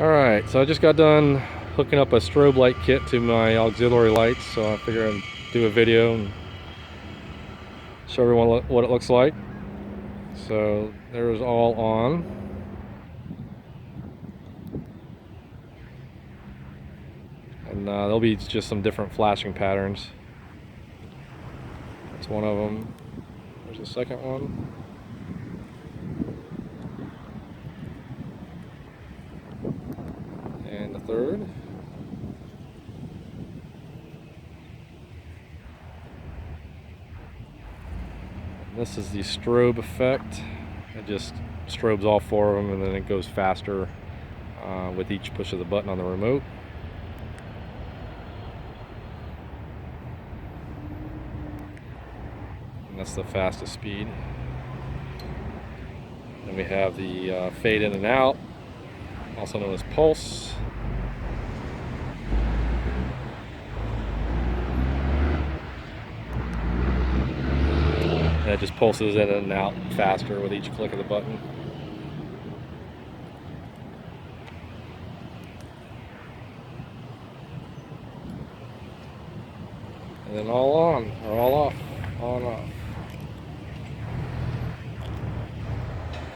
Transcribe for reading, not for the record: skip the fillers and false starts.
Alright, so I just got done hooking up a strobe light kit to my auxiliary lights, so I figured I'd do a video and show everyone what it looks like. So there's all on. And there'll be just some different flashing patterns. That's one of them. There's the second one. And the third. And this is the strobe effect. It just strobes all four of them, and then it goes faster with each push of the button on the remote. And that's the fastest speed. Then we have the fade in and out, also known as pulse. And it just pulses in and out faster with each click of the button. And then all on, or all off, on off.